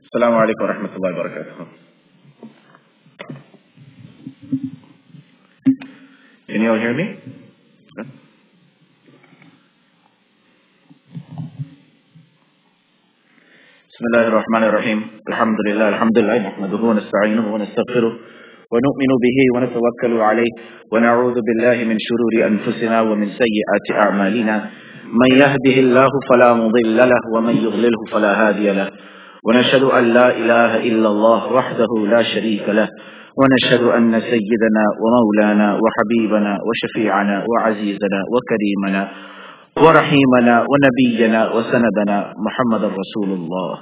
Assalamu alaikum wa rahmatullahi wa barakatuh. Can you all hear me? بسم الله الرحمن الرحيم. الحمد لله نحمده ونستعينه ونستغفره ونؤمن به ونتوكل عليه ونعوذ بالله من شرور أنفسنا ومن سيئات أعمالنا من يهده الله فلا مضل له ومن يضلله فلا هادي له ونشهد أن لا إله إلا الله وحده لا شريك له ونشهد أن سيدنا ومولانا وحبيبنا وشفيعنا وعزيزنا وكريمنا ورحيمنا ونبينا وسندنا محمد رسول الله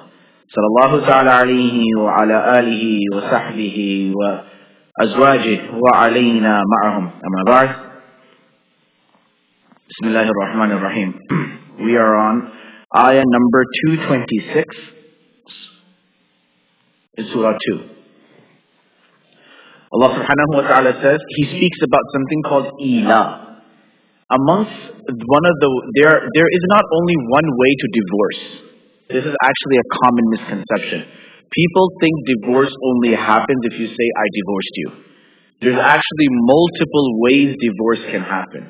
صلى الله تعالى عليه وعلى آله وصحبه وأزواجه وعلينا معهم أما بعد. بسم الله الرحمن الرحيم. We are on ayah number 226 in Surah 2. Allah subhanahu wa ta'ala says, He speaks about something called ila. Amongst there is not only one way to divorce. This is actually a common misconception. People think divorce only happens if you say, I divorced you. There's actually multiple ways divorce can happen.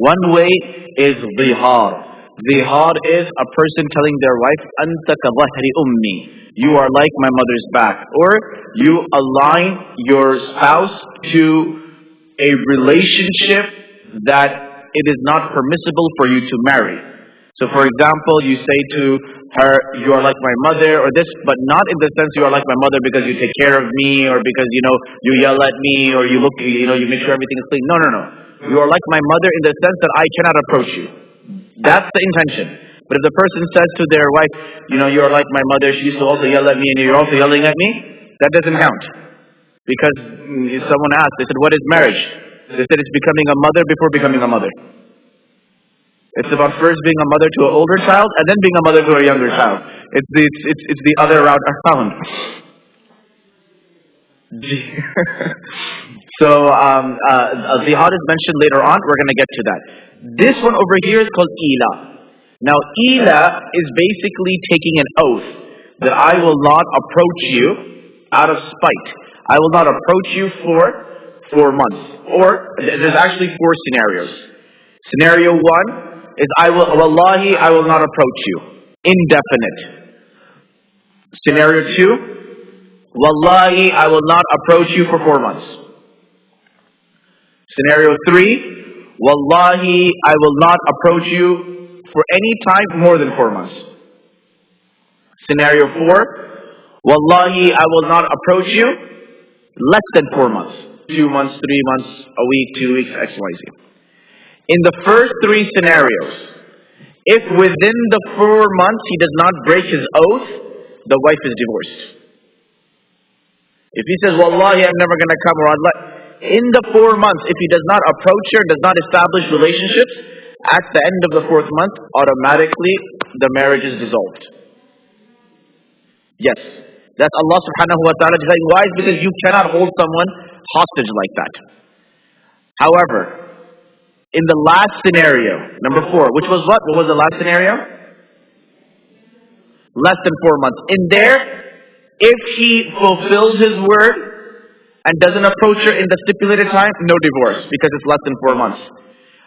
One way is zihar. Zihar is a person telling their wife, Anta ka dhahri ummi. You are like my mother's back. Or you align your spouse to a relationship that it is not permissible for you to marry. So for example, you say to her, you are like my mother, or this, but not in the sense you are like my mother because you take care of me, or because, you yell at me, or you make sure everything is clean. No. You are like my mother in the sense that I cannot approach you. That's the intention. But if the person says to their wife, you are like my mother, she used to also yell at me, and you're also yelling at me, that doesn't count. Because someone asked, they said, what is marriage? They said it's becoming a mother before becoming a mother. It's about first being a mother to an older child and then being a mother to a younger child. It's the other route around. So zihar is mentioned later on. We're going to get to that. This one over here is called ila. Now ila is basically taking an oath that I will not approach you out of spite. I will not approach you for 4 months. Or there's actually 4 scenarios. Scenario 1 is wallahi, I will not approach you. Indefinite. Scenario 2, wallahi, I will not approach you for 4 months. Scenario 3, wallahi, I will not approach you for any time more than 4 months. Scenario 4, wallahi, I will not approach you less than 4 months. 2 months, 3 months, a week, 2 weeks, XYZ. In the first 3 scenarios, if within the 4 months he does not break his oath, the wife is divorced. If he says, wallahi, I'm never going to come, in the 4 months, if he does not approach her, does not establish relationships, at the end of the 4th month, automatically the marriage is dissolved. Yes, that's Allah subhanahu wa ta'ala deciding. Why? It's because you cannot hold someone hostage like that. However, in the last scenario, number 4, which was what? What was the last scenario? Less than 4 months. In there, if he fulfills his word and doesn't approach her in the stipulated time, no divorce, because it's less than 4 months.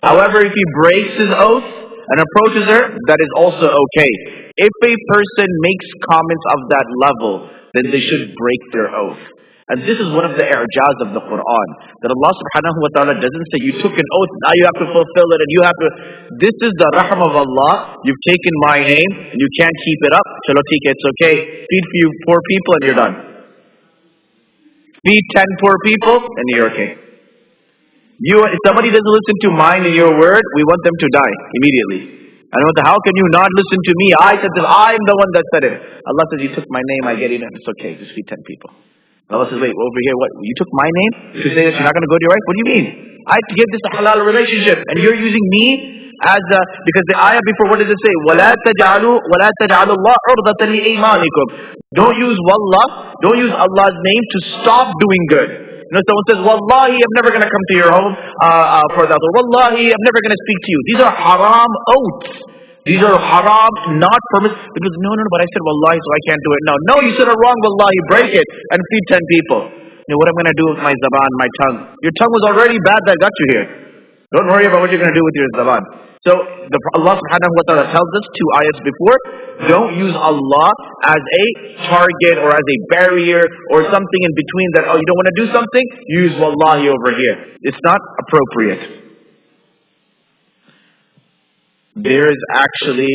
However, if he breaks his oath and approaches her, that is also okay. If a person makes comments of that level, then they should break their oath. And this is one of the i'jaz of the Quran, that Allah subhanahu wa ta'ala doesn't say, you took an oath, now you have to fulfill it, and you have to... This is the rahm of Allah. You've taken my name, and you can't keep it up. Chalo theek hai, it's okay. Feed few poor people, and you're done. Feed 10 poor people, and you're okay. If somebody doesn't listen to mine and your word, we want them to die immediately. And how can you not listen to me? I said this, I'm the one that said it. Allah says, you took my name, I get it, and it's okay, just feed 10 people. Allah says, wait, over here, what? You took my name to say that you're not going to go to your wife? What do you mean? I have to give this a halal relationship, and you're using me as a... Because the ayah before, what does it say? وَلَا تَجْعَلُوا اللَّهَ عُرْضَةً لِإِيمَانِكُمْ. Don't use wallah, don't use Allah's name to stop doing good. Someone says, wallahi, I'm never going to come to your home for that. Or wallahi, I'm never going to speak to you. These are haram oaths. These are haram, not permissible. Because no, but I said wallahi, so I can't do it now. No, you said it wrong, wallahi. Break it and feed 10 people. You know what I'm going to do with my zaban, my tongue? Your tongue was already bad that got you here. Don't worry about what you're going to do with your zaban. So Allah subhanahu wa ta'ala tells us 2 ayats before, don't use Allah as a target or as a barrier or something in between that, oh, you don't want to do something? Use wallahi over here. It's not appropriate. There is actually,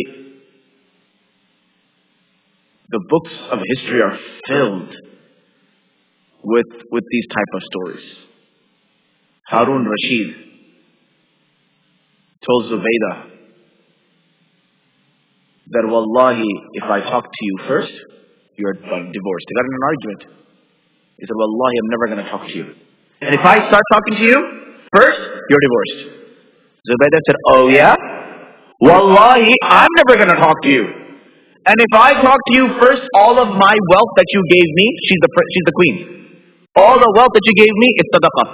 the books of history are filled with these type of stories. Harun Rashid told Zubaydah that wallahi, if I talk to you first, you're divorced. They got in an argument. He said, wallahi, I'm never going to talk to you. And if I start talking to you first, you're divorced. Zubaydah said, oh yeah? Wallahi, I'm never going to talk to you. And if I talk to you first, all of my wealth that you gave me, she's the queen. All the wealth that you gave me, it's sadaqah.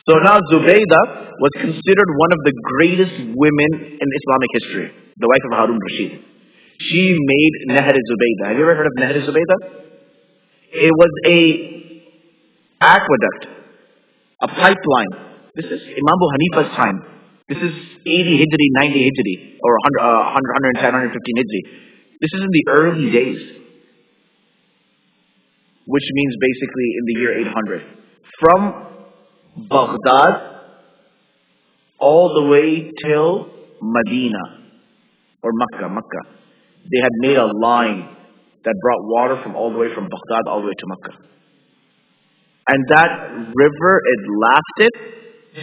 So now Zubaydah was considered one of the greatest women in Islamic history, the wife of Harun Rashid. She made Nahr Zubaydah. Have you ever heard of Nahr Zubaydah? It was a aqueduct, a pipeline. This is Imam Abu Hanifa's time. This is 80 Hijri, 90 Hijri, or 100, 110, 115 Hijri. This is in the early days, which means basically in the year 800. From Baghdad all the way till Medina or Makkah. They had made a line that brought water from all the way from Baghdad all the way to Makkah. And that river, it lasted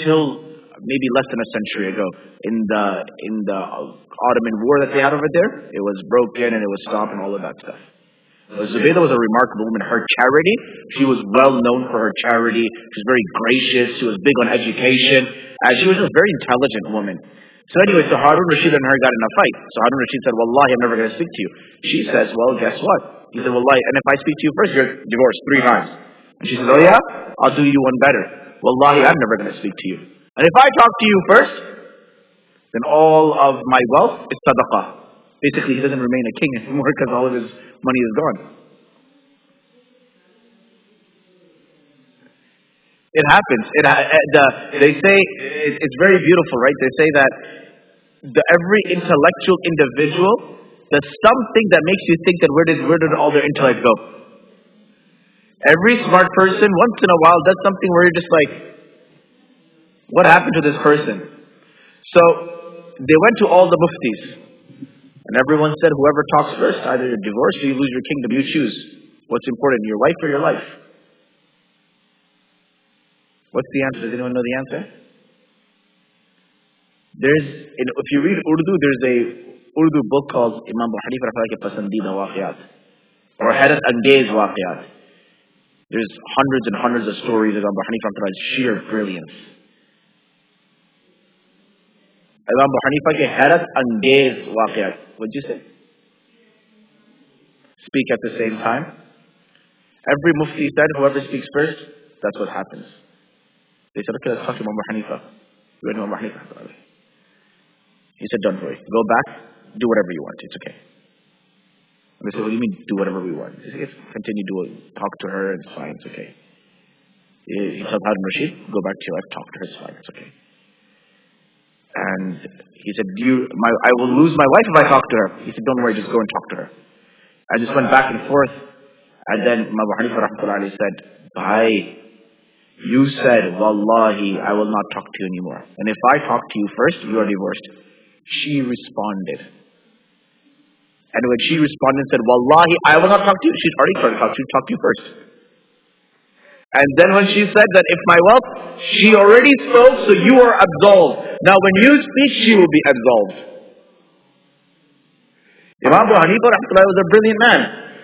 till maybe less than a century ago. In the Ottoman war that they had over there, it was broken and it was stopped and all of that stuff. Zubaydah was a remarkable woman. Her charity, she was well known for her charity. She was very gracious. She was big on education. And she was just a very intelligent woman. So anyway, so Harun Rashid and her got in a fight. So Harun Rashid said, wallahi, I'm never going to speak to you. She says, well, guess what? He said, wallahi, and if I speak to you first, you're divorced 3 times. And she says, oh yeah? I'll do you one better. Wallahi, I'm never going to speak to you. And if I talk to you first, then all of my wealth is sadaqah. Basically, he doesn't remain a king anymore because all of his money is gone. It happens. They say, it's very beautiful, right? They say that every intellectual individual, there's something that makes you think that where did all their intellect go? Every smart person, once in a while, does something where you're just like, what happened to this person? So, they went to all the muftis. And everyone said, whoever talks first, either you're divorced or you lose your kingdom. You choose. What's important, your wife or your life? What's the answer? Does anyone know the answer? If you read Urdu, there's a Urdu book called Imam Abu Hanifa ke Pasandida Waqiyat, or Hadith Angez Waqiyat. There's hundreds and hundreds of stories of Abu Hanifa's sheer brilliance. Imam Abu Hanifa ke Hadith Angez Waqiyat. What'd you say? Speak at the same time. Every mufti said, whoever speaks first, that's what happens. They said, okay, let's talk to Imam Abu Hanifa. We went to Imam Abu Hanifa. He said, don't worry. Go back, do whatever you want. It's okay. And they said, what do you mean, do whatever we want? He said, yes, continue to talk to her, it's fine, it's okay. He told Harun Rashid, go back to your wife, talk to her, it's fine, it's okay. And he said, I will lose my wife if I talk to her. He said, don't worry, just go and talk to her. I just went back and forth. And then Abu Hanifa rahmatullahi said, Bhai, you said, wallahi, I will not talk to you anymore. And if I talk to you first, you are divorced. She responded. And when she responded and said, wallahi, I will not talk to you, she'd already started talking to you, talk to you first. And then when she said that if my wealth, she already spoke, so you are absolved. Now when you speak, she will be absolved. Imam Abu Hanifa was a brilliant man.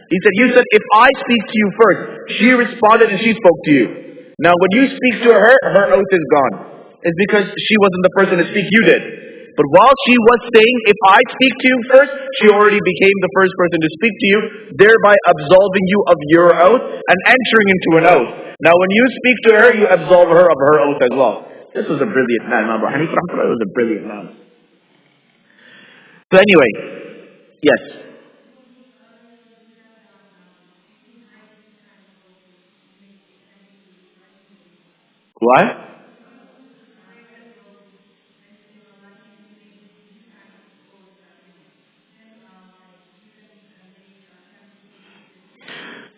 He said, you said, if I speak to you first, she responded and she spoke to you. Now when you speak to her, her oath is gone. It's because she wasn't the person to speak, you did. But while she was saying, if I speak to you first, she already became the first person to speak to you, thereby absolving you of your oath and entering into an oath. Now when you speak to her, you absolve her of her oath as well. This was a brilliant man. Imam Abu Hanifa was a brilliant man. So anyway, yes. Why?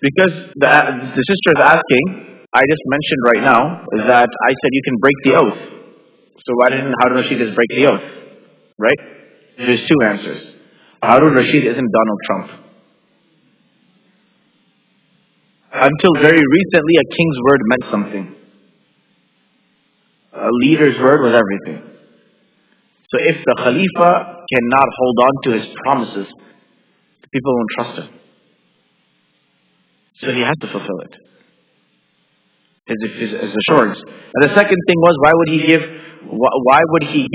Because the sister is asking, I just mentioned right now that I said you can break the oath. So why didn't Harun Rashid just break the oath? Right? There's two answers. Harun Rashid isn't Donald Trump. Until very recently, a king's word meant something. A leader's word was everything. So if the Khalifa cannot hold on to his promises, people won't trust him. So he has to fulfill it. His assurance. And the second thing was, why would he give, why would he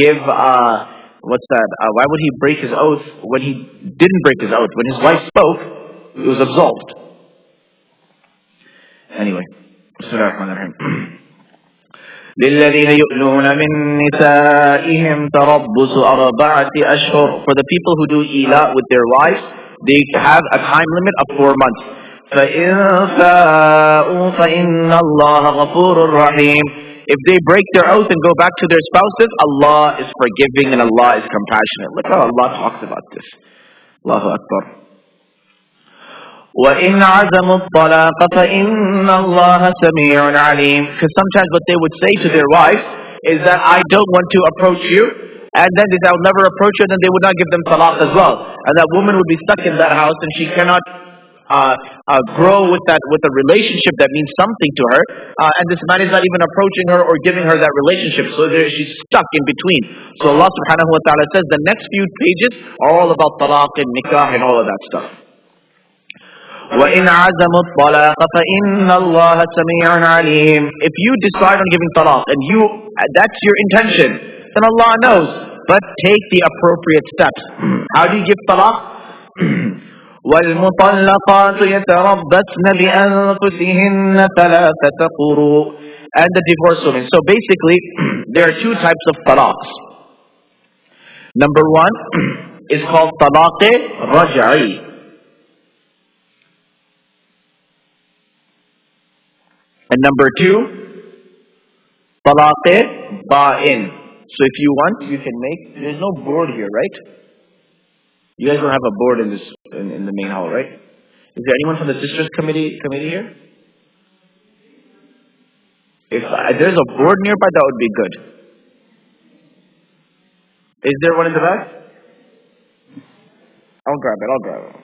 break his oath when he didn't break his oath? When his wife spoke, he was absolved. Anyway, Bismillahirrahmanirrahim. لِلَّذِينَ يُؤْلُونَ مِن نِّسَائِهِمْ تَرَبُّصُ أَرْبَعَةِ أَشْهُرٍ. For the people who do ila with their wives, they have a time limit of 4 months. فَإِن فَاءُوا فَإِنَّ اللَّهَ غَفُورٌ رَحِيمٌ. If they break their oath and go back to their spouses, Allah is forgiving and Allah is compassionate. Look how Allah talks about this. Allahu Akbar. وَإِنْ عَزَمُوا الطَّلَاقَ فَإِنَّ اللَّهَ سَمِيعٌ عَلِيمٌ. Because sometimes what they would say to their wives is that I don't want to approach you, and then they say I'll never approach you, and then they would not give them talaq as well. And that woman would be stuck in that house, and she cannot grow with a relationship that means something to her, and this man is not even approaching her or giving her that relationship, so she's stuck in between. So Allah subhanahu wa ta'ala says the next few pages are all about talaq and nikah and all of that stuff. وَإِنْ عَزَمُوا الطَّلَاقَ فَإِنَّ اللَّهَ سَمِيعٌ عَلِيمٌ. If you decide on giving talaq and that's your intention, then Allah knows. But take the appropriate steps. How do you give talaq? وَالْمُطَلَّقَاتُ يَتَرَبَّصْنَ بِأَنفُسِهِنَّ ثَلَاثَةَ قُرُوءٍ. And the divorce women. So basically, there are two types of talaqs. Number one is called talaq raj'i. And number two, talaq ba'in. So if you want, you can make, there's no board here, right? You guys don't have a board in the main hall, right? Is there anyone from the sisters committee here? If there's a board nearby, that would be good. Is there one in the back? I'll grab it.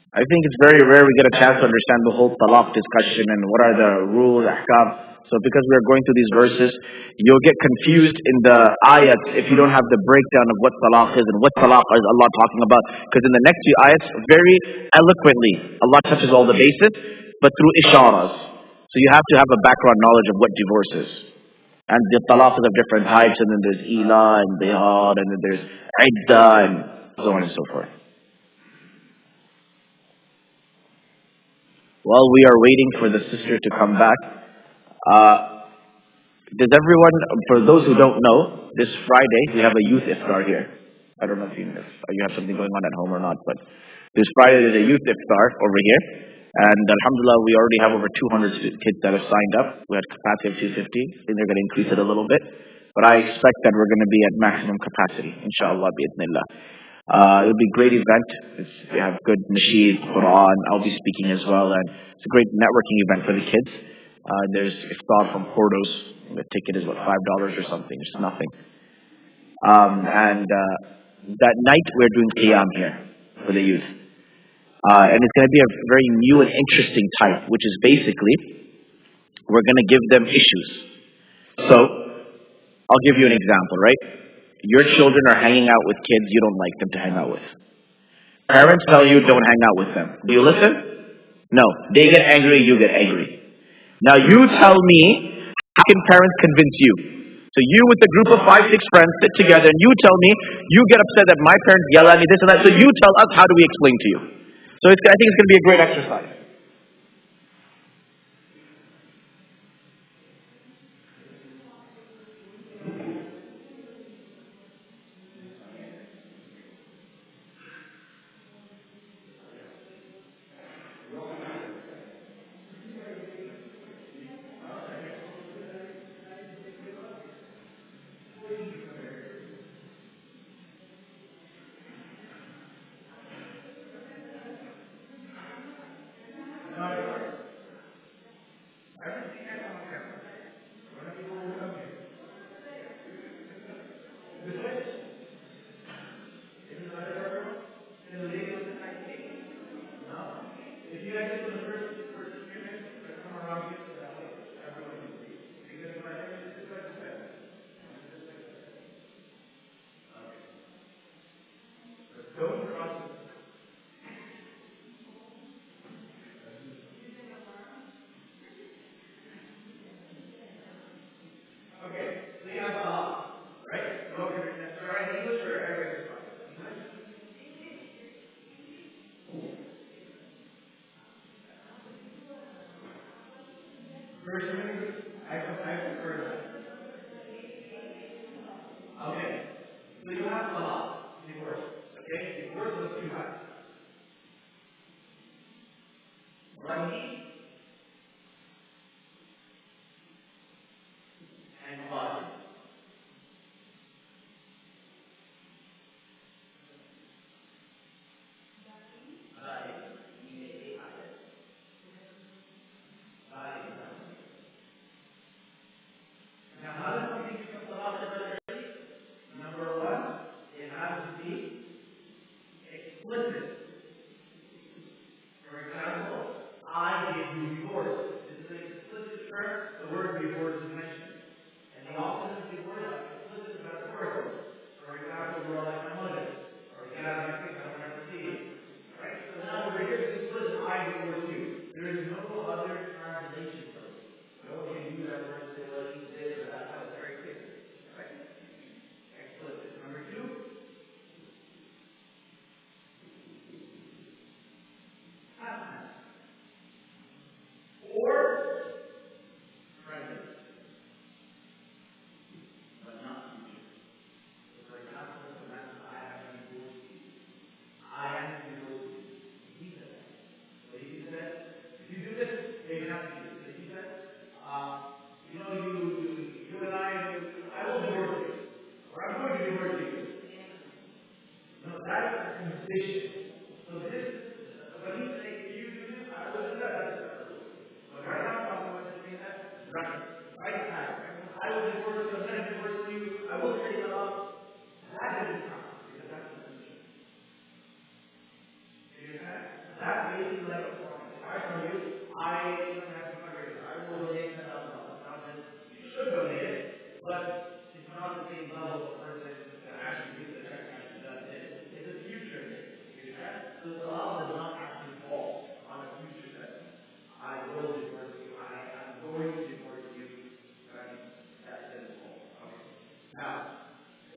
I think it's very rare we get a chance to understand the whole talaq discussion and what are the rules, ahkam. So because we are going through these verses, you'll get confused in the ayats if you don't have the breakdown of what talaq is and what talaq is Allah talking about. Because in the next few ayats, very eloquently, Allah touches all the bases, but through isharas. So you have to have a background knowledge of what divorce is. And the talaq is of different types, and then there's ila and bihar, and then there's idda, and so on and so forth. While we are waiting for the sister to come back, does everyone, for those who don't know, this Friday we have a youth iftar here. I don't know if you have something going on at home or not, but this Friday there's a youth iftar over here. And alhamdulillah, we already have over 200 kids that have signed up. We had capacity of 250. I think they're going to increase it a little bit. But I expect that we're going to be at maximum capacity, inshallah, bi'idhnillah. It'll be a great event. We have good nasheed, Quran. I'll be speaking as well, and it's a great networking event for the kids. There's iftar from Portos. The ticket is $5 or something. It's nothing. And that night we're doing qiyam here for the youth, and it's going to be a very new and interesting type, which is basically we're going to give them issues. So I'll give you an example, right? Your children are hanging out with kids you don't like them to hang out with. Parents tell you don't hang out with them. Do you listen? No. They get angry, you get angry. Now you tell me, how can parents convince you? So you with a group of 5, 6 friends sit together and you tell me, you get upset that my parents yell at me, this and that. So you tell us, how do we explain to you? So I think it's going to be a great exercise.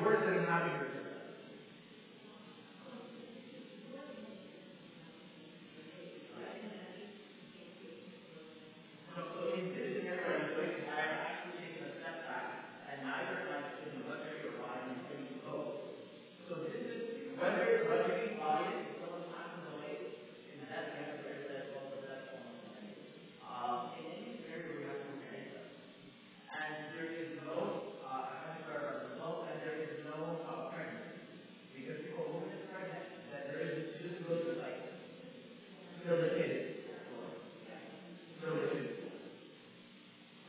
divorce doesn't happen here. So in this scenario, I have actually taken a step back, and neither am I decision whether you're buying or going to go. So this is whether you buy it, if someone passes away, in that case, there is well the death bonus. In any scenario, we have to manage that. And there is no pregnancy. Because if a woman is pregnant, then there is just go to the cycle. Still the kid. Still the kid.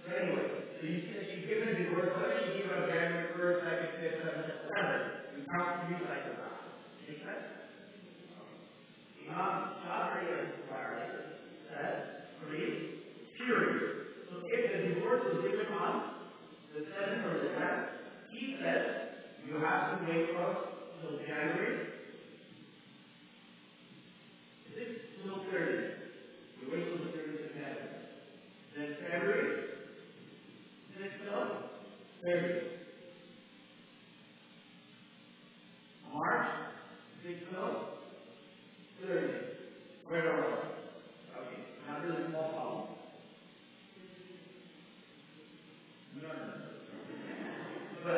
So anyway, so you see that she's given a divorce, whether she gave it on January 1st, 2nd, 5th, 7th, whatever, we count 3 cycles out. Make sense? Imam Shafi'i says 3 periods. So if the divorce was given on the 7th or the 10th, he says you have to wait till January 6th till 30th. You wait till the 30th of January. Then February 6th till 30th. March 6th till 30th. Where are we? Okay, now there's a small problem. No. But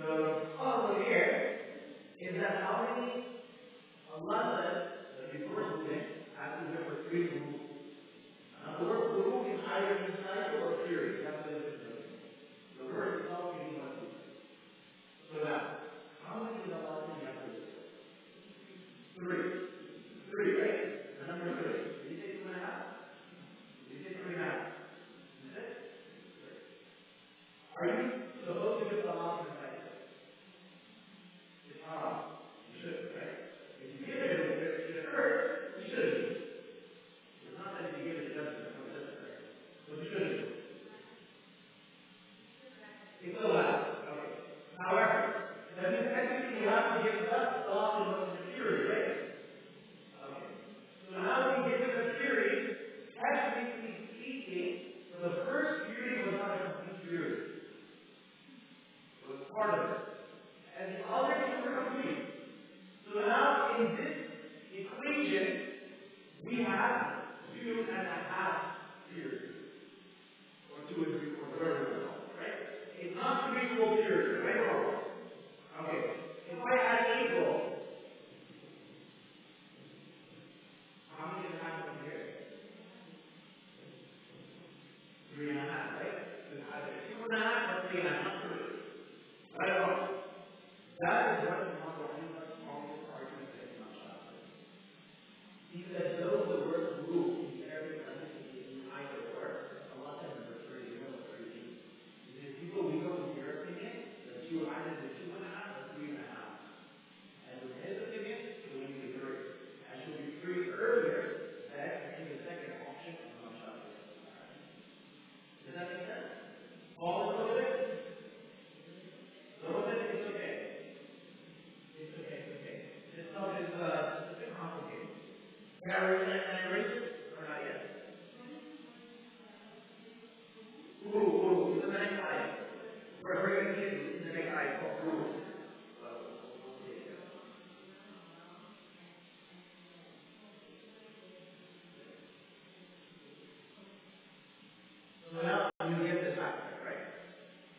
the problem here is that how many Allah says that before moving has to wait for 3 rules. Now the word rule is either in cycle or period. That's what it is. The word itself means one thing. So now, how many is Allah saying you have to wait? 3, right? The number 3. Did you say 2.5? Did you say 3.5? Is it? Are you supposed to give Allah in the cycle? It's haram. You should, right? If you give it, if it hurts, you shouldn't. It's not that if you give it, it doesn't hurt, right? So you shouldn't. It's allowed. Okay. However, that means technically you have to give us Allah in the period, right? Okay. So now we give it a period, technically speaking, the first period was not a complete period. It was part of it. And the other two were complete. So now in this equation, we have 2.5 periods. Or 2 and 3 quarters, whatever we call it, right? It's not 3 full periods, right or wrong? Okay. If I add April, how many does it have in here? 3.5, right? So it's either 2.5 or 3.5, not 3. Right or wrong? That is what Imam Wasim's strongest argument against Imam Shafi'i. He said, though the word rule in the Arabic language is either or, Allah said number 3, you know what 3 means. He says, people, we go with your opinion, the 2 either the 2.5 or 3.5. And with his opinion, it will be 3. And she'll be 3 earlier than in the second option of Imam Shafi'i. Does that make sense? Follow a little bit? A little bit? It's okay. It's okay. This stuff is a bit complicated. Can I erase it? Or not yet? Ooh, it's in the next slide. We're going to get in the next slide. Ooh. So now you get this aspect, right?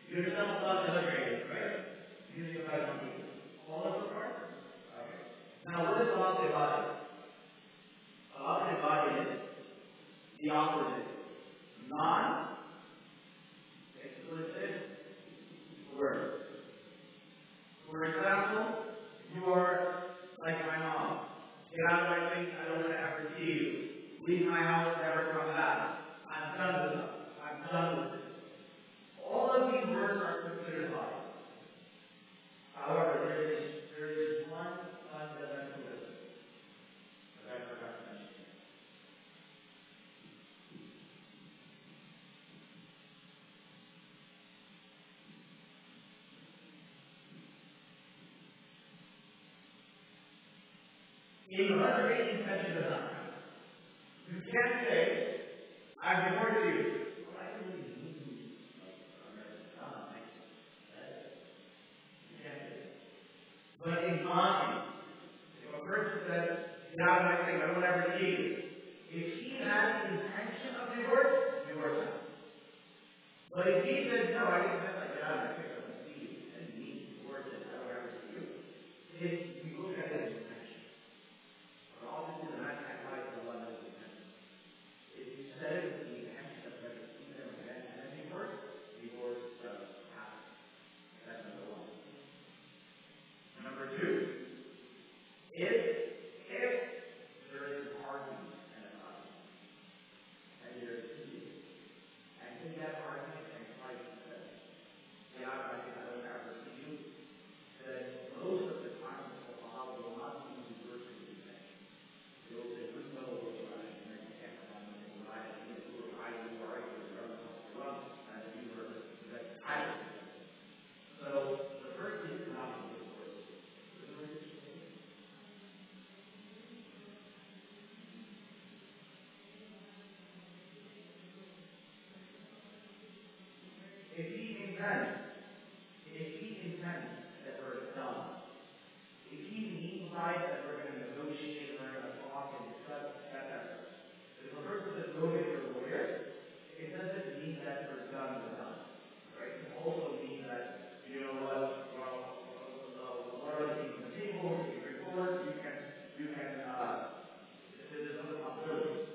You understand what Allah is, right? Using a right on all of the parts? Okay. Now what is Allah about it? Allah about it is the opposite. Non-explicit words. For example, you are like my mom. Get out of my face, I don't want to ever see you. Leave my house, never come back. I'm done with it. I'm done with it. All of these words are considered lies. However, there is one fundamentalism that I forgot to mention. In reservation intention does not count. You can't say, I divorce you. Well, I don't really mean you. intention of divorce happens. But if he says, no, I didn't have get out of my face, I don't see you, and you need divorce, and I don't ever see you, if we look at his intention. But obviously the man can't lie to Allah knows his intention. If you said it with the intention of never seeing them again, and then divorce does happen. That's number one. Number two, if there is an argument and a fight, and you're heated, and in that argument and fight says, yeah, I don't ever see you, then most of the time the Sahaba will not use the verse of the intention. They will say, we know what you are, and you can't come on and lie, and you were right, and you were that I was. So the first thing is not to divorce. If he intends that we're done, if he means by that we're going to negotiate, we're going to talk and discuss, that's if a person says go get your lawyer, it doesn't mean that we're done. Right? It also means that, you know what, what are the things on the table, you can report, there's other possibilities.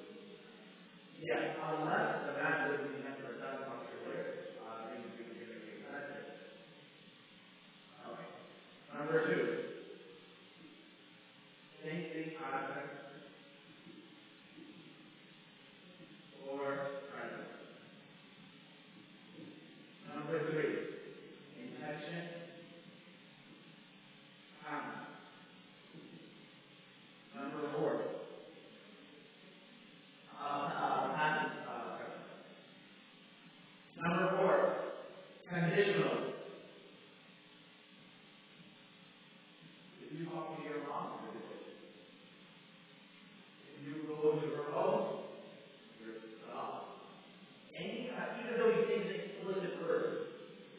Yes, unless the man doesn't mean that we're done talking to your lawyer, then we can get a case. That's it. Okay. Number two, same thing context or present. Number three, intention, time. Number four, present. Number four, conditional. If you talk to your mom, if you go to her home, you're off. Even though he says explicit words,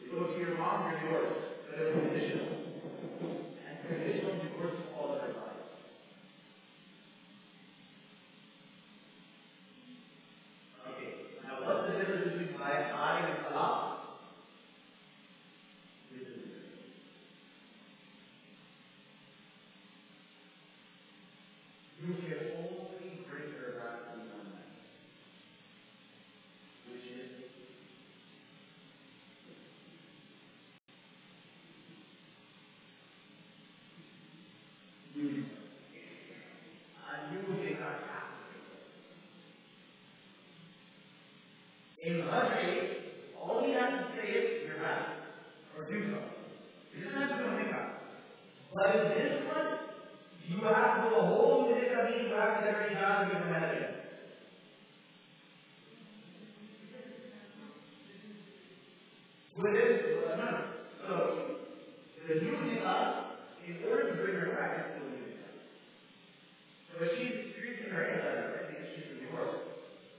you go to your mom, you're yours. But it's conditional. And conditional divorce is all other lives. Okay, now what's the difference between buying and talaq? This is the difference. You can only bring her back to one night, which is you. And you will get her back. In Rajay, all he has to say is, you're back. Or do so. He doesn't have to do a makeup. But in this one, you have to do a whole new makeup, you have to every job to get married again. With this, no. So, the new makeup, in order to bring her back, has to do a new makeup. So if she's treating her head like everything, she's divorced.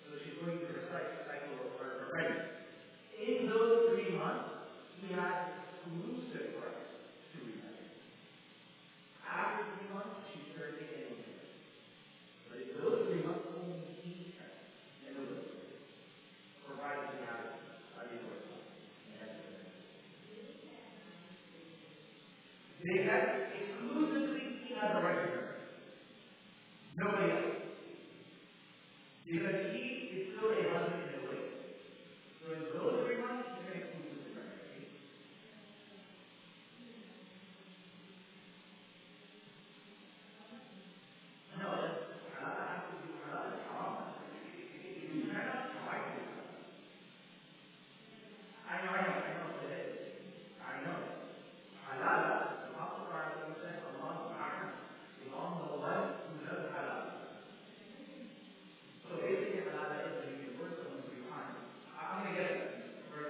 So she's going through her cycle of her pregnancy. In those 3 months, he has exclusive rights to remarry. After 3 months, she's turning anything. But in those 3 months, only he can and the will, provided he has a divorce. They have exclusively, he has a right to marry. Nobody else. Because he is still a husband in a way. So in those 3 months, he's going to exclusively marry. No, halal has to do halal is haram. You cannot try to do halal. I know it is. I know it. Halal, the Prophet said, Allah belongs to the one who does halal. So basically, halal is when you divorce someone 3 times. I'm going to get it. For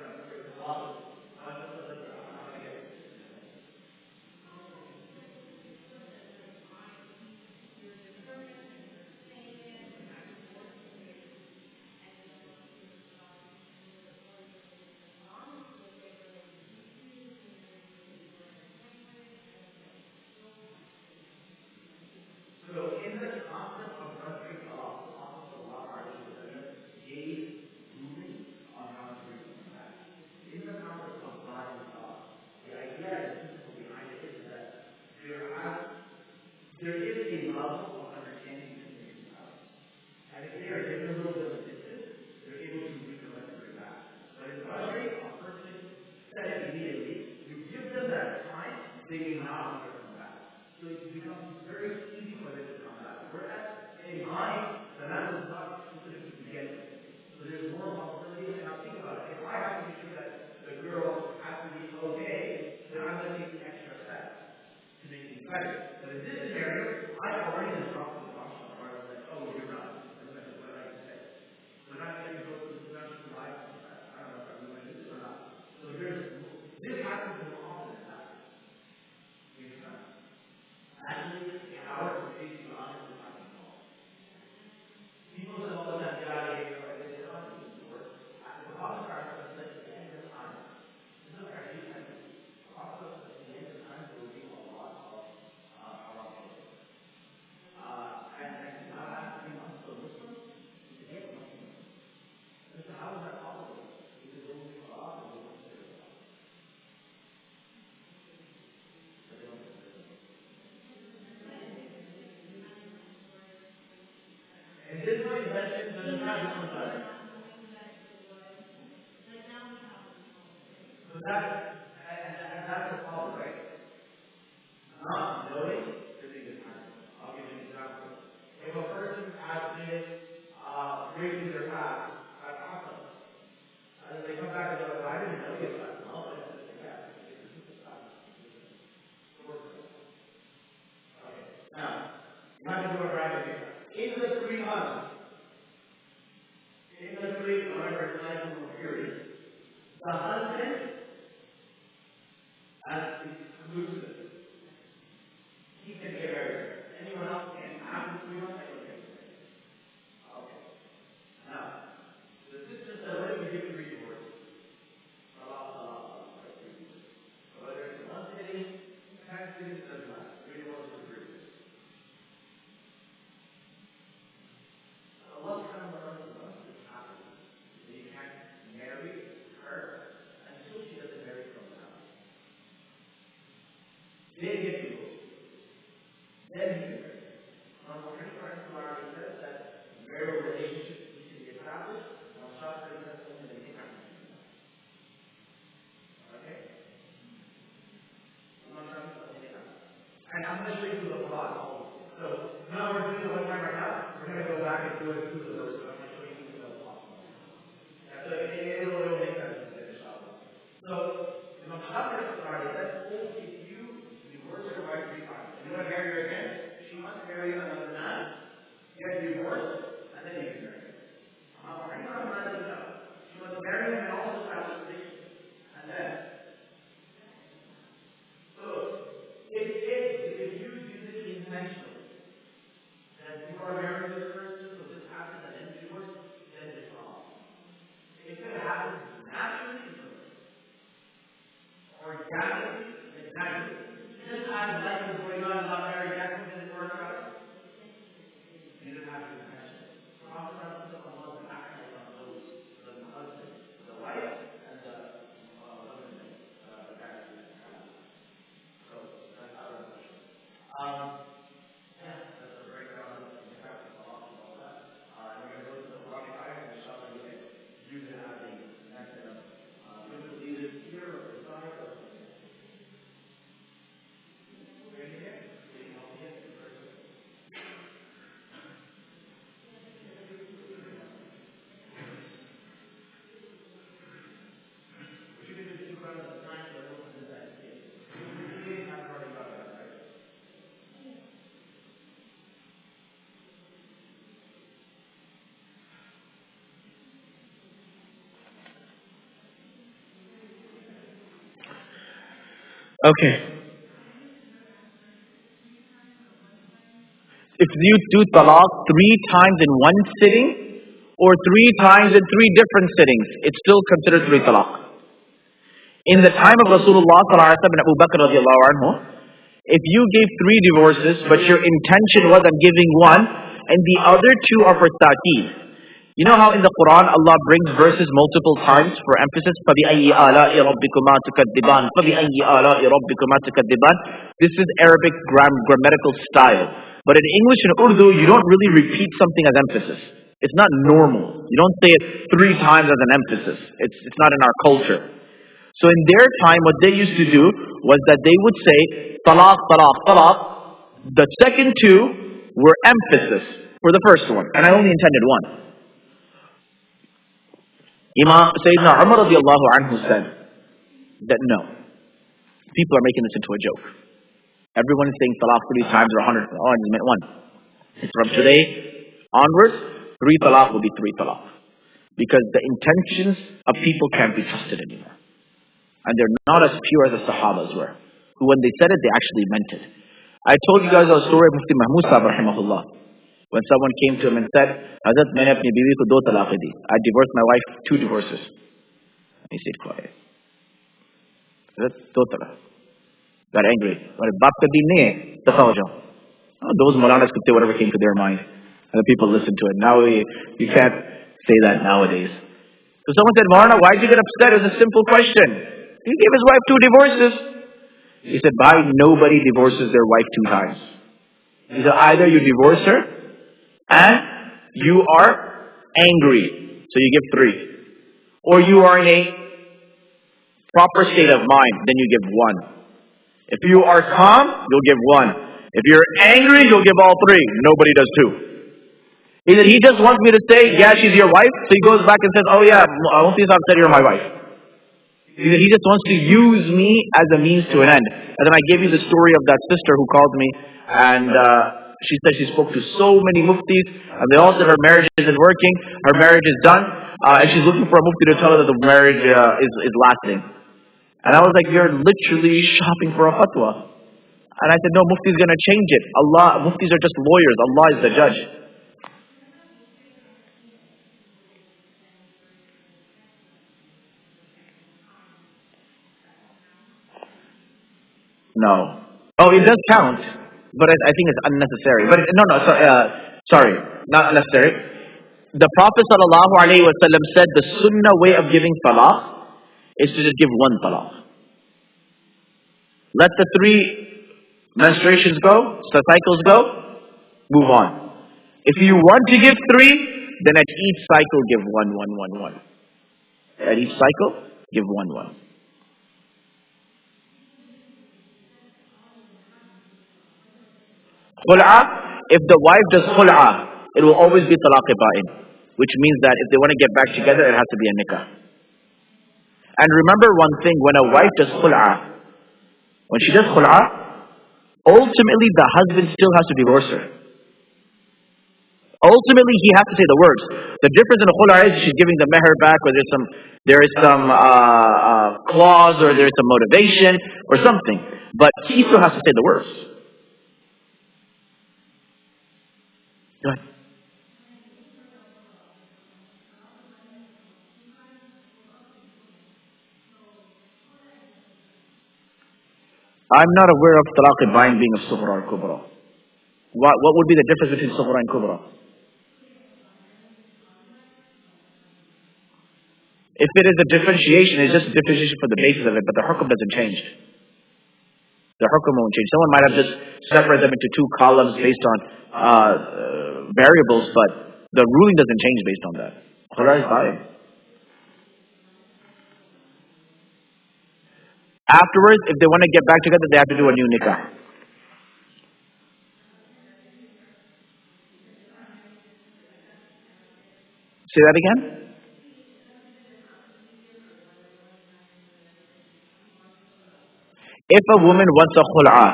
that's the problem, right? Not knowing is a good time. I'll give you an example. If a person has been raising their past, that's awesome. And they come back and they're like, I didn't know you that well. Yeah, okay. Now, you have to do a bracket here. In the 3 months, whatever it's like from a period, the husband as exclusive. He can get married. Anyone else can. After 3 months, I can get married. Okay. Now, the sister said, what if you give 3 divorces? Whether it's 1 sitting, 10 sittings, doesn't matter. 3 divorces or 3 divorces. What kind of circumstances happen? You can't marry her until she doesn't marry someone else. Then get divorced. Then you get married. Already says that marital relationships need to be established. Now, Shastra says only they can happen. Okay? I'm not trying to say only that. And I'm going to show you the plot. So, now we're doing it one time right now. We're going to go back and do it through the verse. I'm going to show you the plot. Yeah, so it'll make sense to finish off. So, the Shastra says, if you divorce your wife 3 times, and you want to marry her again, she wants to marry another man, you get divorced, and then you get married. She wants to marry him and also establish a relationship. And then, so, if you do this intentionally, that you are married to this person, so this happens, and then divorce, then it's wrong. If it happens naturally, organically, it's natural. Just as life was going on, not married yet, didn't work out. You didn't have to intention. So Allah was acting on those, the husband, the wife, and the woman, the guy. So that's how it's yeah, that's a breakdown of the impact of Allah and all that. And we're going to go to the Quranic ayah, and inshallah you can use it as a method of either here or inside or Okay. If you do talaq 3 times in 1 sitting, or 3 times in 3 different sittings, it's still considered 3 talaq. In the time of Rasulullah and Abu Bakr radiallahu anhu, if you gave 3 divorces, but your intention was I'm giving 1, and the other 2 are for ta'teed. You know how in the Quran Allah brings verses multiple times for emphasis? فَبِأَيِّ آلَاءِ رَبِّكُمَا تُكَذِّبَانِ فَبِأَيِّ آلَاءِ رَبِّكُمَا تُكَذِّبَانِ. This is Arabic grammatical style. But in English and Urdu, you don't really repeat something as emphasis. It's not normal. You don't say it 3 times as an emphasis. It's not in our culture. So in their time, what they used to do was that they would say, talaq, talaq, talaq. The second 2 were emphasis for the first one. And I only intended 1. Imam Sayyidina Umar radiallahu anhu said that no, people are making this into a joke. Everyone is saying talaq 3 times or 100. Oh, I just meant 1. From today onwards, 3 talaq will be 3 talaq. Because the intentions of people can't be trusted anymore. And they're not as pure as the Sahabas were, who when they said it, they actually meant it. I told you guys a story of Mufti Mahmud Sahib rahimahullah. When someone came to him and said, Hazrat, maine apni biwi ko 2 talaq di. I divorced my wife 2 divorces. He stayed quiet. Hazrat, 2 talaq. Got angry. Baap ka deen nahi hai, dafa ho jao. Those Maulanas could say whatever came to their mind. And the people listened to it. Now you can't say that nowadays. So someone said, Maulana, why did you get upset? It was a simple question. He gave his wife 2 divorces. He said, nobody divorces their wife 2 times. He said, either you divorce her, and you are angry, so you give 3. Or you are in a proper state of mind, then you give one. If you are calm, you'll give one. If you're angry, you'll give all three. Nobody does two. Either he just wants me to say, yeah, she's your wife, so he goes back and says, oh yeah, Mufti Sahib said you're my wife. Either he just wants to use me as a means to an end. And then I gave you the story of that sister who called me, and she said she spoke to so many muftis, and they all said her marriage isn't working, her marriage is done, and she's looking for a mufti to tell her that the marriage is lasting. And I was like, you're literally shopping for a fatwa. And I said, no, mufti's going to change it. Muftis are just lawyers. Allah is the judge. No. Oh, it does count, but I think it's unnecessary. But sorry, not unnecessary. The Prophet ﷺ said the sunnah way of giving talaq is to just give one talaq. Let the 3 menstruations go, cycles go, move on. If you want to give 3, then at each cycle give one. At each cycle, give one. Khul'a, if the wife does khul'a, it will always be talaq-i-ba'in, which means that if they want to get back together, it has to be a nikah. And remember one thing, when a wife does khul'a, when she does khul'a, ultimately the husband still has to divorce her. Ultimately, he has to say the words. The difference in a khul'a is she's giving the meher back, or there is some clause, or there is some motivation, or something. But he still has to say the words. Go ahead. I'm not aware of talaq-i-ba'in being a sughra or kubra. What would be the difference between sughra and kubra? If it is a differentiation, it's just a differentiation for the basis of it, but the hukum doesn't change. The hukum won't change. Someone might have just separated them into 2 columns based on variables, but the ruling doesn't change based on that. Khul'a is ba'in. Afterwards, if they want to get back together, they have to do a new nikah. Say that again? If a woman wants a khul'a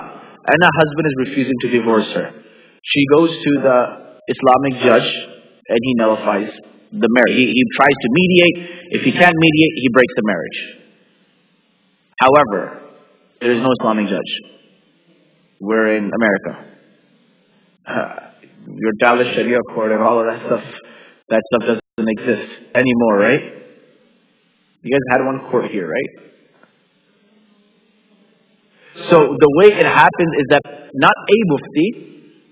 and her husband is refusing to divorce her, she goes to the Islamic judge and he nullifies the marriage. He tries to mediate. If he can't mediate, he breaks the marriage. However, there is no Islamic judge. We're in America. Your Dallas Sharia court and all of that stuff doesn't exist anymore, right? You guys had one court here, right? So the way it happens is that not a mufti,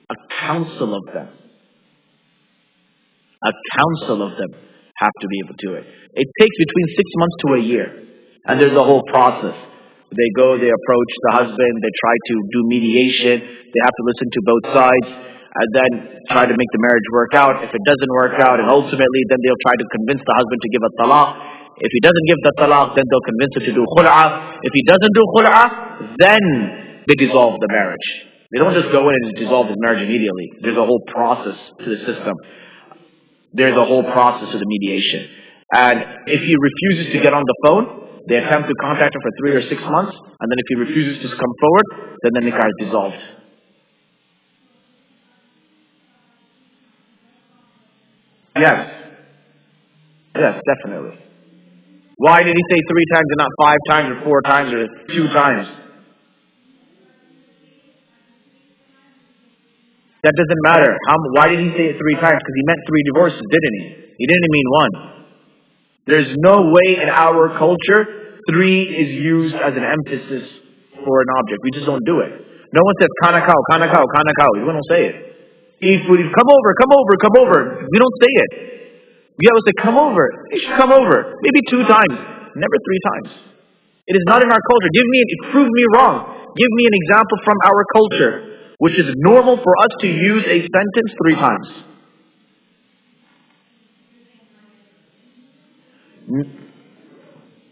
a council of them. A council of them have to be able to do it. It takes between 6 months to a year. And there's a whole process. They go, they approach the husband, they try to do mediation, they have to listen to both sides, and then try to make the marriage work out. If it doesn't work out, and ultimately then they'll try to convince the husband to give a talaq. If he doesn't give the talaq, then they'll convince him to do khul'a. If he doesn't do khul'a, then they dissolve the marriage. They don't just go in and dissolve his marriage immediately. There's a whole process to the system. There's a whole process to the mediation. And if he refuses to get on the phone, they attempt to contact him for 3 or 6 months, and then if he refuses to come forward, then the nikah is dissolved. Yes, definitely. Why did he say 3 times and not 5 times or 4 times or 2 times? That doesn't matter. Why did he say it 3 times? Because he meant 3 divorces, didn't he? He didn't mean 1. There's no way in our culture 3 is used as an emphasis for an object. We just don't do it. No one says kana kao, kana kao, kana kao. We don't say it. If we come over, come over, come over. We don't say it. We always say come over. They should come over. Maybe 2 times. Never 3 times. It is not in our culture. Prove me wrong. Give me an example from our culture, which is normal for us to use a sentence 3 times.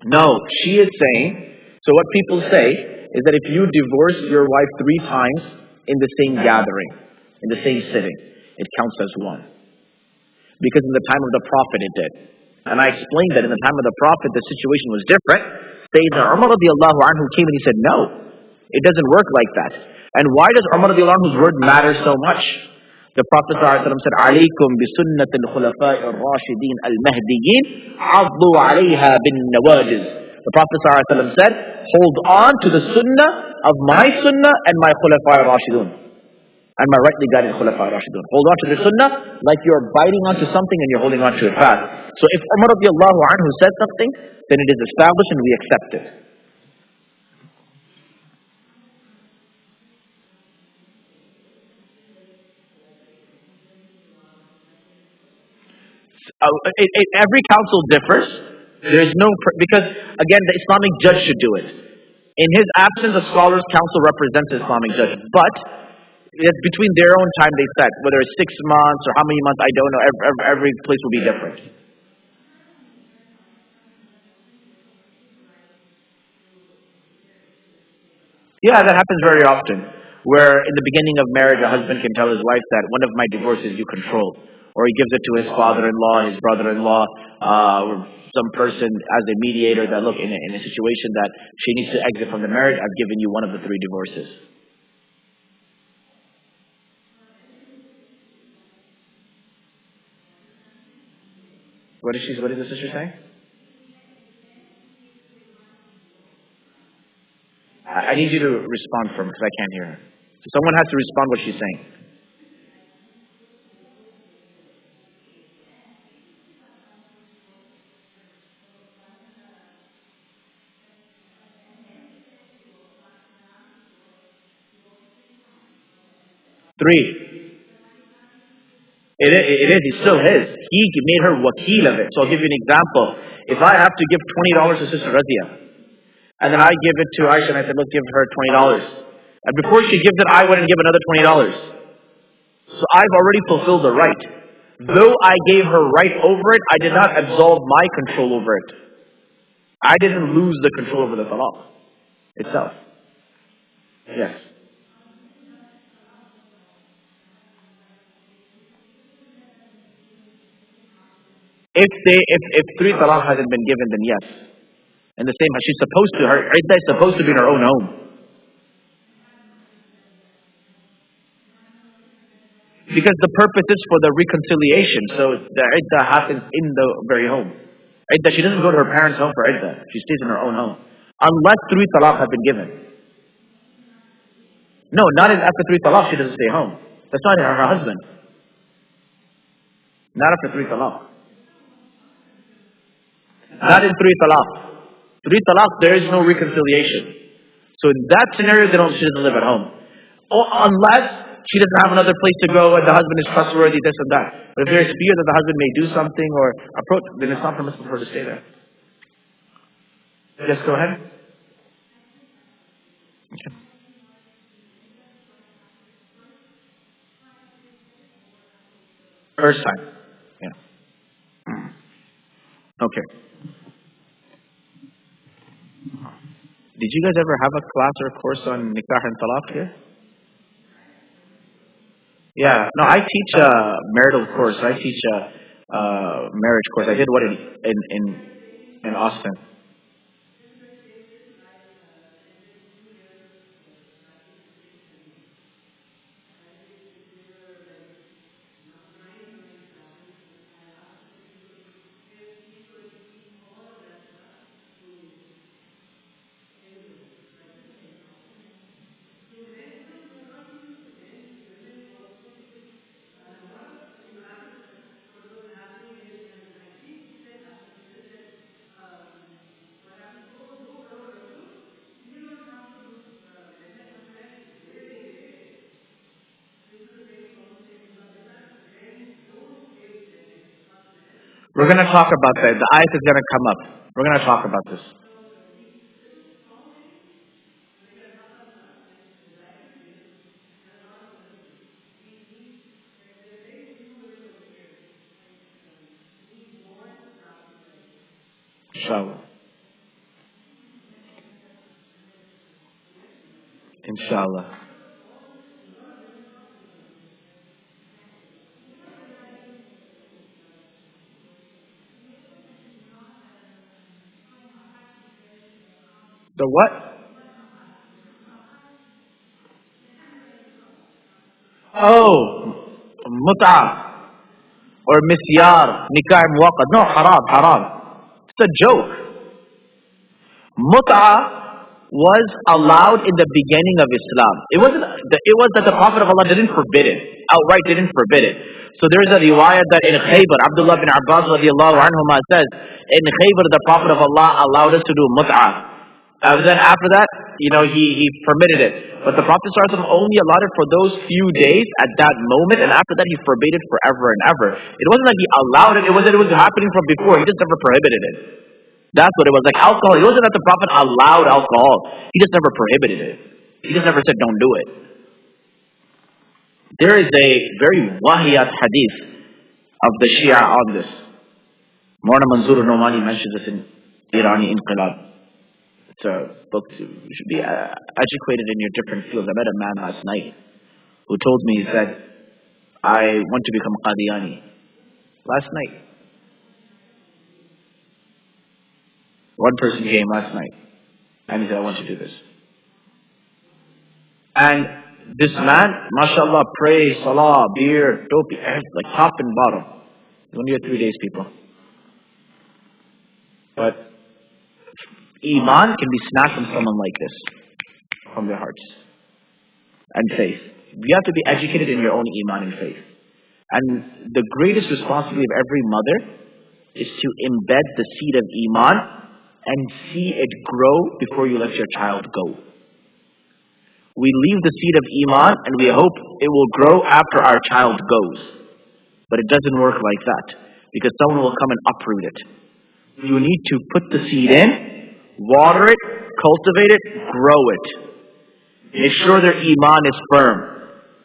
No, she is saying, so what people say is that if you divorce your wife 3 times in the same gathering, in the same sitting, it counts as one. Because in the time of the Prophet it did. And I explained that in the time of the Prophet the situation was different. Sayyidina Umar radiallahu anhu came and he said, no, it doesn't work like that. And why does Umar radiallahu anhu's word matter so much? The Prophet ﷺ said, "Alaykum bi sunnatil khulafa'i ar-rashidin al-mahdiyyin, 'addu 'alayha bin nawajiz." The Prophet ﷺ said, hold on to the sunnah of my sunnah and my khulafa'i ar-rashidun. And my rightly guided khulafa'i ar-rashidun. Hold on to the sunnah like you're biting onto something and you're holding on to it fast. So if Umar radiallahu anhu said something, then it is established and we accept it. Every council differs. There's no, because again, the Islamic judge should do it. In his absence, the scholars' council represents the Islamic judge. But it's between their own time they set, whether it's 6 months or how many months, I don't know. Every place will be different. Yeah, that happens very often. Where in the beginning of marriage, a husband can tell his wife that one of my divorces you control. Or he gives it to his father-in-law, his brother-in-law, or some person as a mediator that, look, in a situation that she needs to exit from the marriage, I've given you one of the 3 divorces. What is the sister saying? I need you to respond for me because I can't hear her. So someone has to respond what she's saying. Three. It is. It's still his. He made her wakil of it. So I'll give you an example. If I have to give $20 to Sister Razia, and then I give it to Aisha and I said, look, give her $20. And before she gives it, I went and give another $20. So I've already fulfilled the right. Though I gave her right over it, I did not absolve my control over it. I didn't lose the control over the talaq itself. Yes. If 3 talaq hasn't been given, then yes. And the same, she's supposed to, her iddah is supposed to be in her own home. Because the purpose is for the reconciliation. So the iddah happens in the very home. Iddah, she doesn't go to her parents' home for iddah. She stays in her own home. Unless 3 talaq have been given. No, not after 3 talaq she doesn't stay home. That's not her husband. Not after 3 talaq. Not in 3 talaq. 3 talaq, there is no reconciliation. So in that scenario, she doesn't live at home. Or unless she doesn't have another place to go and the husband is trustworthy, this and that. But if there is fear that the husband may do something or approach, then it's not permissible for her to stay there. Yes, go ahead. Okay. First time. Yeah. Okay. Did you guys ever have a class or a course on nikah and talaq here? Yeah. No, I teach a marital course. I teach a marriage course. I did one in Austin. We're going to talk about that. The ayat is going to come up. We're going to talk about this. Inshallah. Inshallah. The what? Oh, mut'ah or misyar, nikah muwaqqat. No, haram, haram. It's a joke. Mut'ah was allowed in the beginning of Islam. It was that the Prophet of Allah didn't forbid it. Outright didn't forbid it. So there's a riwayah that in Khaybar, Abdullah bin Abbas radiallahu anhuma says, in Khaybar the Prophet of Allah allowed us to do mut'ah. And then after that, he permitted it. But the Prophet ﷺ only allowed it for those few days at that moment, and after that he forbade it forever and ever. It wasn't that he allowed it, it was that it was happening from before. He just never prohibited it. That's what it was. Like alcohol, it wasn't that the Prophet allowed alcohol. He just never prohibited it. He just never said don't do it. There is a very wahiyat hadith of the Shia on this. Maulana Manzoor Nomani mentions this in Irani Inqilab. It's a book you should be educated in your different fields. I met a man last night who told me, he said, I want to become Qadiani. Last night. One person came last night and he said, I want to do this. And this man, mashallah, prays, salah, beer, topi, like top and bottom. He's only here 3 days, people. But Iman can be snatched from someone like this, from their hearts. And faith. You have to be educated in your own Iman and faith. And the greatest responsibility of every mother is to embed the seed of Iman and see it grow before you let your child go. We leave the seed of Iman and we hope it will grow after our child goes. But it doesn't work like that, because someone will come and uproot it. You need to put the seed in, water it, cultivate it, grow it. Make sure their Iman is firm.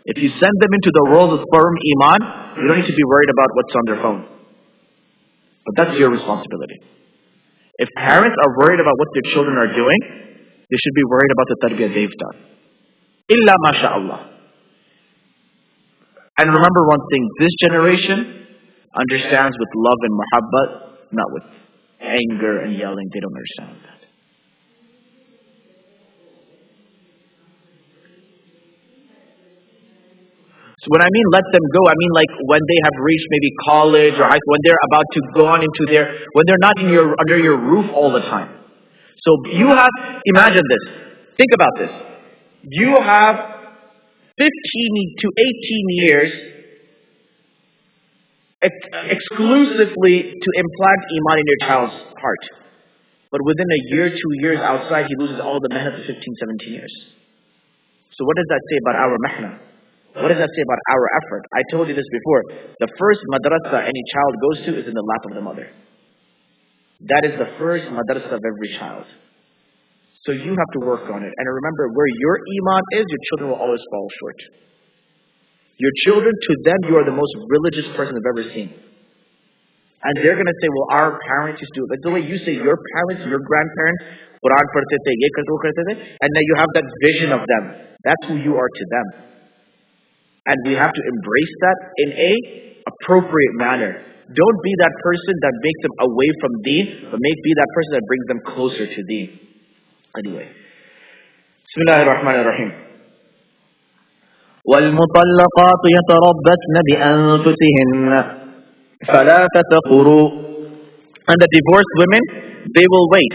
If you send them into the world with firm Iman, you don't need to be worried about what's on their phone. But that's your responsibility. If parents are worried about what their children are doing, they should be worried about the tarbiyah they've done. Illa masha'Allah. And remember one thing, this generation understands with love and muhabbat, not with anger and yelling. They don't understand that. So when I mean let them go, I mean like when they have reached maybe college or high school, when they're about to go on into when they're not under your roof all the time. So imagine this. Think about this. You have 15 to 18 years exclusively to implant Iman in your child's heart. But within a year, 2 years outside, he loses all the mehnat of 15, 17 years. So what does that say about our mehnat? What does that say about our effort? I told you this before. The first madrasa any child goes to is in the lap of the mother. That is the first madrasa of every child. So you have to work on it. And remember, where your Iman is, your children will always fall short. Your children, to them, you are the most religious person they've ever seen. And they're going to say, well, our parents used to do it. Like the way you say your parents, your grandparents, Quran padhte the, ye karte, wo karte the, and then you have that vision of them. That's who you are to them. And we have to embrace that in a appropriate manner. Don't be that person that makes them away from deen, but be that person that brings them closer to deen. Anyway. Bismillahir Rahmanir Rahim. والمطلقات يتربصن بأنفسهن ثلاثة قروء. And the divorced women, they will wait.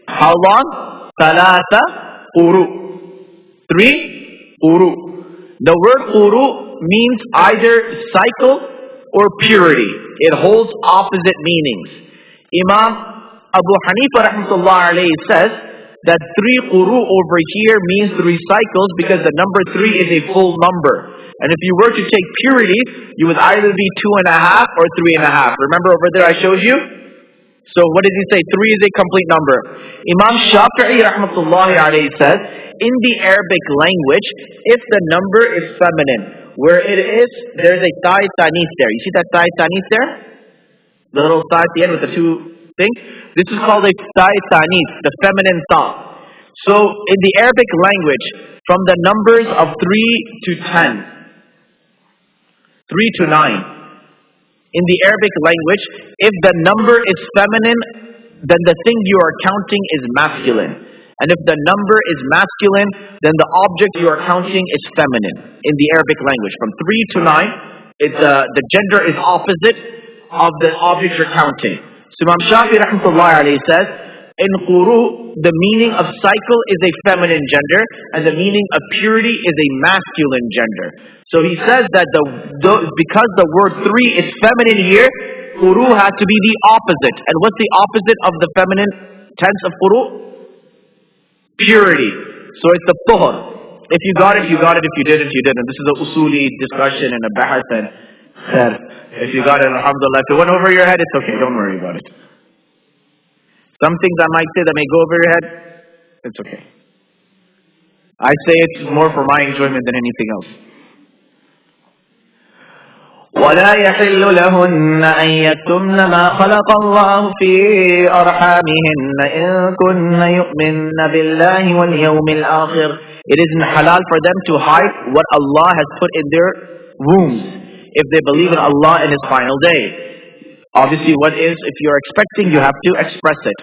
How long? ثلاثة قروء. 3 قروء. The word quru means either cycle or purity. It holds opposite meanings. Imam Abu Hanifa rahmatullah alayhi says that 3 quru over here means 3 cycles because the number 3 is a full number. And if you were to take purity, you would either be 2.5 or 3.5. Remember over there I showed you? So what did he say? 3 is a complete number. Imam Shafi'i rahmatullahi alayhi says, in the Arabic language, if the number is feminine, where it is, there's a ta'i tanis there. You see that ta'i tanis there? The little ta'i at the end with the 2 things? This is called a ta'i tanis, the feminine ta. So in the Arabic language, from the numbers of 3 to 10, 3 to 9. In the Arabic language, if the number is feminine, then the thing you are counting is masculine. And if the number is masculine, then the object you are counting is feminine. In the Arabic language, from 3 to 9, the gender is opposite of the object you're counting. So Imam Shafi rahmatullahi alayhi says, in quru, the meaning of cycle is a feminine gender, and the meaning of purity is a masculine gender. So he says that because the word 3 is feminine here, quru has to be the opposite. And what's the opposite of the feminine tense of quru? Purity. So it's the tuhur. If you got it, you got it. If you didn't, you didn't. This is a usuli discussion and a bahas and khair. If you got it, alhamdulillah. If it went over your head, it's okay. Don't worry about it. Some things I might say that may go over your head, it's okay. I say it's more for my enjoyment than anything else. ولا يحل لهن أن يكتمن ما خلق الله في أرحامهن إن كن يؤمن بالله واليوم الآخر. It isn't halal for them to hide what Allah has put in their wombs if they believe in Allah and His final day. Obviously, if you're expecting, you have to express it.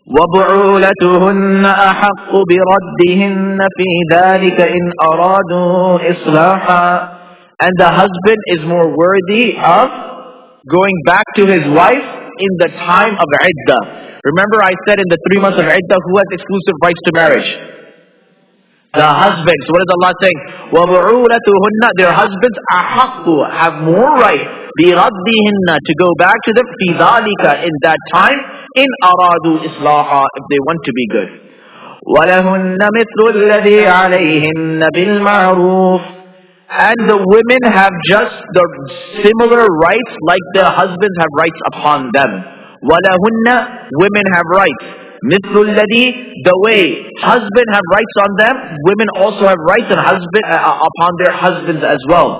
وبعولتهن أحق بردهن في ذلك إن أرادوا إصلاحا. And the husband is more worthy of going back to his wife in the time of iddah. Remember I said in the 3 months of iddah, who has exclusive rights to marriage? The husband. So what is Allah saying? وَبُعُولَتُهُنَّ, their husbands أَحَقُّ, have more right بِرَدِّهِنَّ, to go back to them فِي ذَلِكَ, in that time, إِنْ أَرَادُوا إِصْلَاحًا, if they want to be good. وَلَهُنَّ مِثْلُ الَّذِي عَلَيْهِنَّ بِالْمَعْرُوفِ. And the women have just the similar rights like the husbands have rights upon them. وَلَهُنَّ, women have rights. مِثْلُ الَّذِي, the way husband have rights on them, women also have rights upon their husbands as well.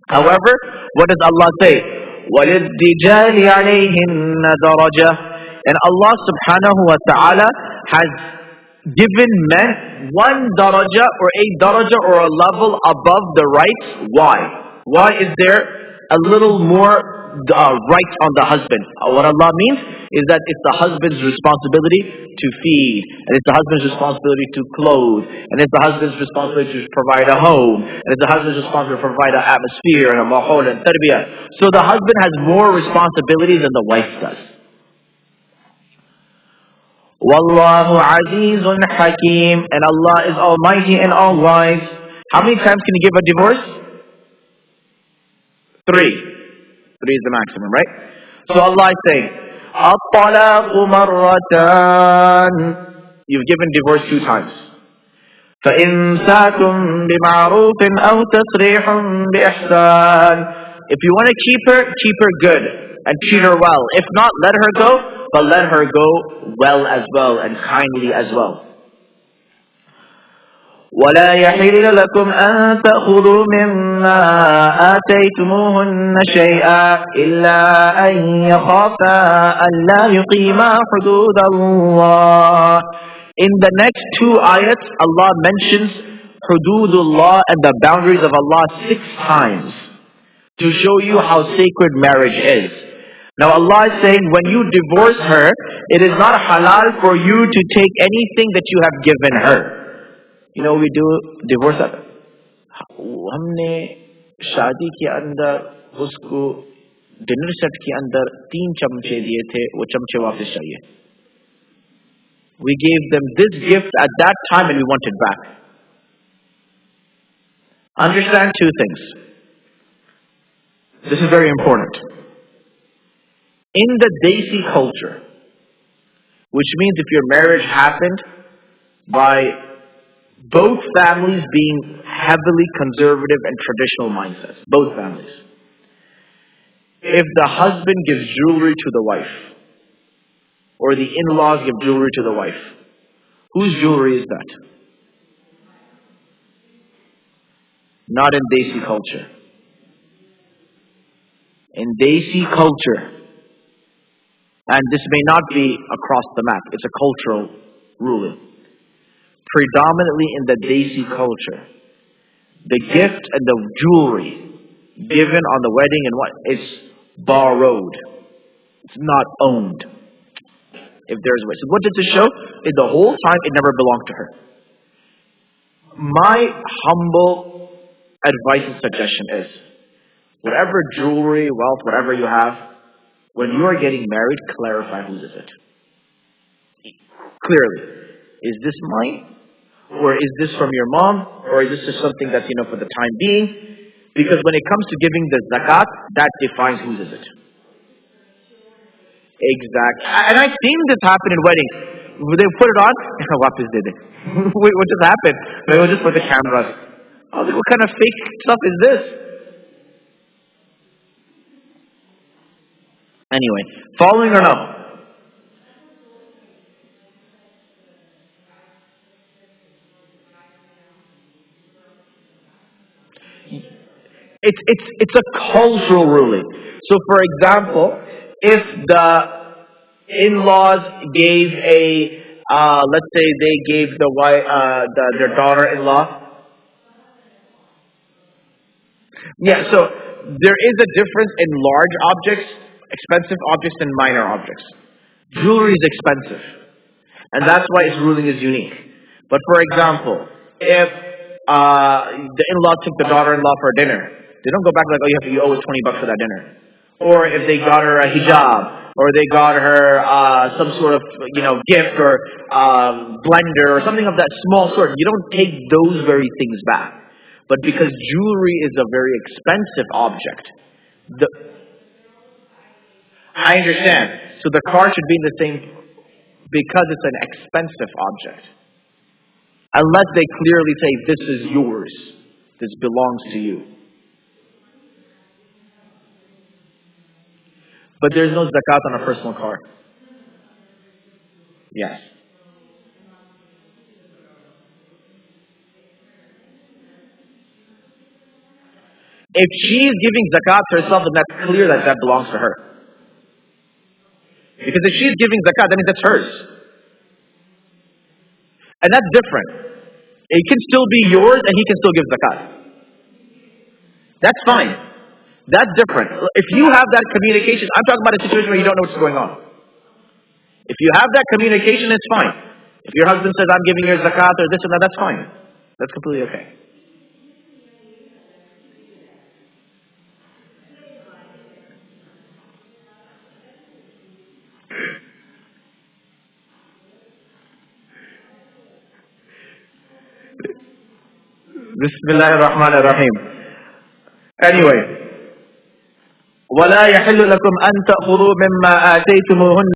However, what does Allah say? وَلِلرِّجَالِ عَلَيْهِنَّ دَرَجَةٌ. And Allah subhanahu wa ta'ala has given men one daraja or a daraja or a level above the rights. Why? Why is there a little more rights on the husband? What Allah means is that it's the husband's responsibility to feed, and it's the husband's responsibility to clothe, and it's the husband's responsibility to provide a home, and it's the husband's responsibility to provide an atmosphere and a mahol and tarbiyah. So the husband has more responsibilities than the wife does. Wallahu azizun hakim, and Allah is almighty and all wise. How many times can you give a divorce? 3. 3 is the maximum, right? So Allah is saying, الطلاق مرتان. You've given divorce 2 times. فإمساك بمعروف أو تسريح بإحسان. If you want to keep her good and treat her well. If not, let her go, but let her go well as well and kindly as well. ولا يحل لكم أن تأخذوا مما آتيتموهن شيئا إلا أن يخافا ألا يقيما حدود الله. In the next 2 ayats, Allah mentions hududullah and the boundaries of Allah 6 times to show you how sacred marriage is. Now Allah is saying, when you divorce her, it is not halal for you to take anything that you have given her. You know, we do divorce. हमने शादी के अंदर उसको dinner set के अंदर 3 चमचे दिए थे, वो चमचे वापस चाहिए. We gave them this gift at that time and we want it back. Understand 2 things. This is very important. In the Desi culture, which means if your marriage happened by both families being heavily conservative and traditional mindsets, both families. If the husband gives jewelry to the wife, or the in-laws give jewelry to the wife, whose jewelry is that? Not in Desi culture. In Desi culture, and this may not be across the map, it's a cultural ruling. predominantly in the Desi culture, the gift and the jewelry given on the wedding and what? It's borrowed. It's not owned. If there's a way. So what does it show? The whole time it never belonged to her. My humble advice and suggestion is, whatever jewelry, wealth, whatever you have, when you are getting married, clarify whose is it. Clearly. Is this mine? Or is this from your mom? Or is this just something that's, for the time being? Because when it comes to giving the zakat, that defines whose is it. Exactly. And I've seen this happen in weddings. They put it on, what did it? Wait, what just happened? They will just put the cameras. I was like, what kind of fake stuff is this? Anyway, following or no? It's a cultural ruling. So, for example, if the in-laws gave let's say they gave their daughter-in-law. Yeah, so there is a difference in large objects, expensive objects, and minor objects. Jewelry is expensive, and that's why its ruling is unique. But for example, if the in-law took the daughter-in-law for dinner, they don't go back like, oh, you owe us $20 for that dinner. Or if they got her a hijab, or they got her some sort of gift or blender or something of that small sort, you don't take those very things back. But because jewelry is a very expensive object, I understand. So the car should be in the same, because it's an expensive object. Unless they clearly say, this is yours, this belongs to you. But there's no zakat on a personal car. Yes. If she is giving zakat to herself, then that's clear that that belongs to her. Because if she's giving zakat, that means that's hers. And that's different. It can still be yours and he can still give zakat. That's fine. That's different. If you have that communication, I'm talking about a situation where you don't know what's going on. If you have that communication, it's fine. If your husband says, I'm giving you zakat or this and that, that's fine. That's completely okay. Bismillahirrahmanirrahim. Anyway, وَلَا يَحِلُّ لَكُمْ أَن تَأْخُذُوا مِمَّا آتَيْتُمُوهُنَّ